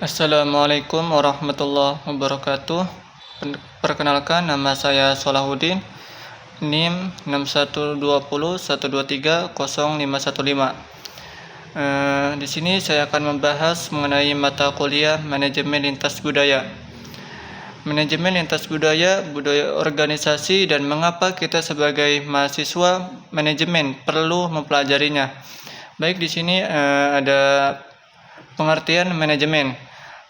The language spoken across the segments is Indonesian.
Assalamualaikum warahmatullahi wabarakatuh. Perkenalkan, nama saya Solahuddin, NIM 612012300515. Di sini saya akan membahas mengenai mata kuliah Manajemen Lintas Budaya. Manajemen Lintas Budaya, budaya organisasi, dan mengapa kita sebagai mahasiswa manajemen perlu mempelajarinya. Baik, di sini ada pengertian manajemen.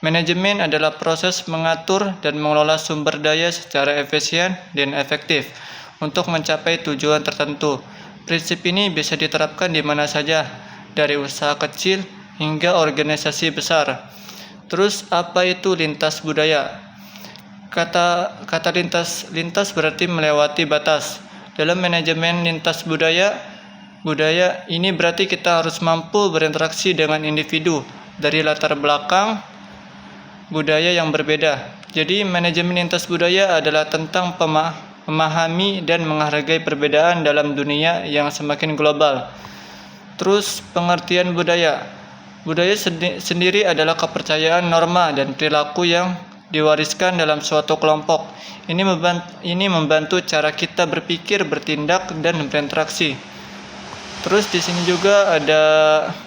Manajemen adalah proses mengatur dan mengelola sumber daya secara efisien dan efektif untuk mencapai tujuan tertentu. Prinsip ini bisa diterapkan di mana saja, dari usaha kecil hingga organisasi besar. Terus, apa itu lintas budaya? Kata lintas berarti melewati batas. Dalam manajemen lintas budaya ini berarti kita harus mampu berinteraksi dengan individu dari latar belakang budaya yang berbeda. Jadi, manajemen lintas budaya adalah tentang memahami dan menghargai perbedaan dalam dunia yang semakin global. Terus, pengertian budaya. Budaya sendiri adalah kepercayaan, norma, dan perilaku yang diwariskan dalam suatu kelompok. Ini membantu cara kita berpikir, bertindak, dan berinteraksi. Terus di sini juga ada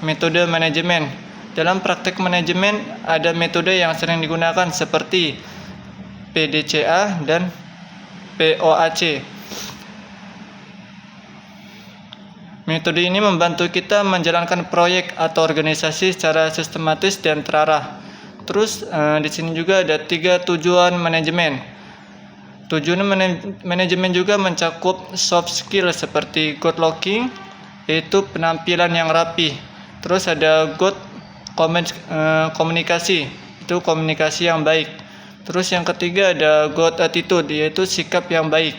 metode manajemen. Dalam praktek manajemen ada metode yang sering digunakan seperti PDCA dan POAC. Metode ini membantu kita menjalankan proyek atau organisasi secara sistematis dan terarah. Terus di sini juga ada 3 tujuan manajemen. Tujuan manajemen juga mencakup soft skill seperti good looking, yaitu penampilan yang rapi. Terus ada good komunikasi, itu komunikasi yang baik. Terus yang ketiga ada good attitude, yaitu sikap yang baik.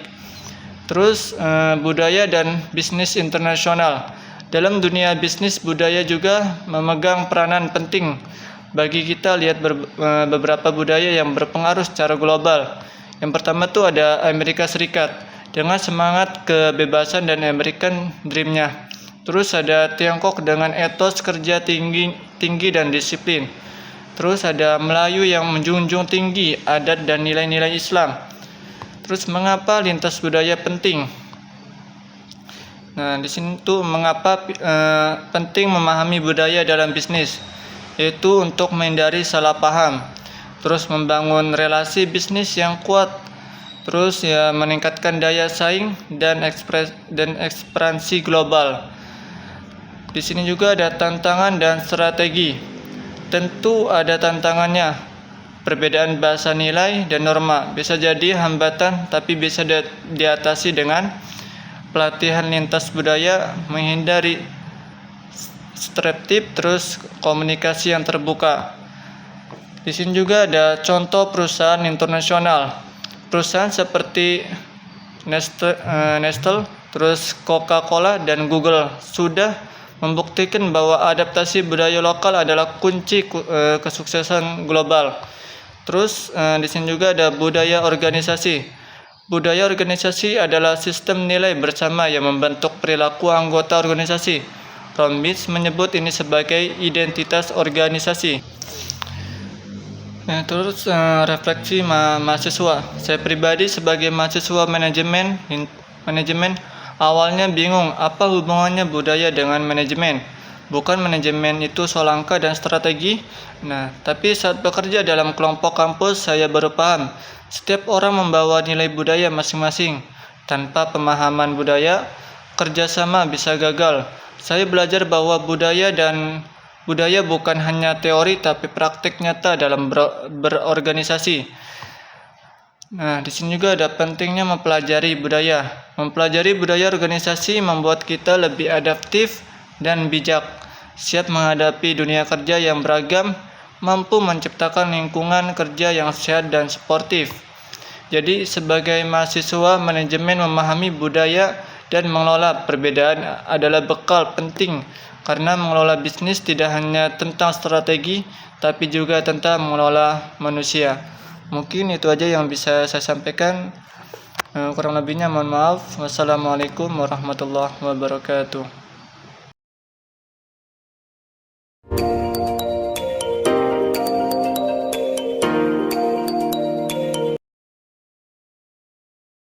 Terus budaya dan bisnis internasional. Dalam dunia bisnis, budaya juga memegang peranan penting. Bagi kita lihat beberapa budaya yang berpengaruh secara global. Yang pertama tuh ada Amerika Serikat dengan semangat kebebasan dan American Dream-nya. Terus ada Tiongkok dengan etos kerja tinggi dan disiplin. Terus ada Melayu yang menjunjung tinggi adat dan nilai-nilai Islam. Terus mengapa lintas budaya penting? Nah, di sini tuh mengapa penting memahami budaya dalam bisnis, yaitu untuk menghindari salah paham. Terus membangun relasi bisnis yang kuat. Terus meningkatkan daya saing dan ekspansi global. Di sini juga ada tantangan dan strategi. Tentu ada tantangannya. Perbedaan bahasa, nilai, dan norma bisa jadi hambatan, tapi bisa diatasi dengan pelatihan lintas budaya, menghindari stereotip, terus komunikasi yang terbuka. Di sini juga ada contoh perusahaan internasional. Perusahaan seperti Nestle, terus Coca-Cola dan Google sudah membuktikan bahwa adaptasi budaya lokal adalah kunci kesuksesan global. Terus di sini juga ada budaya organisasi. Budaya organisasi adalah sistem nilai bersama yang membentuk perilaku anggota organisasi. Ron Bitz menyebut ini sebagai identitas organisasi. Nah, terus refleksi mahasiswa. Saya pribadi sebagai mahasiswa manajemen awalnya bingung apa hubungannya budaya dengan manajemen. Bukan manajemen itu soal angka dan strategi. Nah, tapi saat bekerja dalam kelompok kampus saya baru paham setiap orang membawa nilai budaya masing-masing. Tanpa pemahaman budaya, kerjasama bisa gagal. Saya belajar bahwa budaya bukan hanya teori tapi praktik nyata dalam berorganisasi. Nah, di sini juga ada pentingnya mempelajari budaya. Mempelajari budaya organisasi membuat kita lebih adaptif dan bijak, siap menghadapi dunia kerja yang beragam, mampu menciptakan lingkungan kerja yang sehat dan sportif. Jadi, sebagai mahasiswa manajemen, memahami budaya dan mengelola perbedaan adalah bekal penting, karena mengelola bisnis tidak hanya tentang strategi, tapi juga tentang mengelola manusia. Mungkin itu aja yang bisa saya sampaikan. Kurang lebihnya mohon maaf. Wassalamualaikum warahmatullahi wabarakatuh.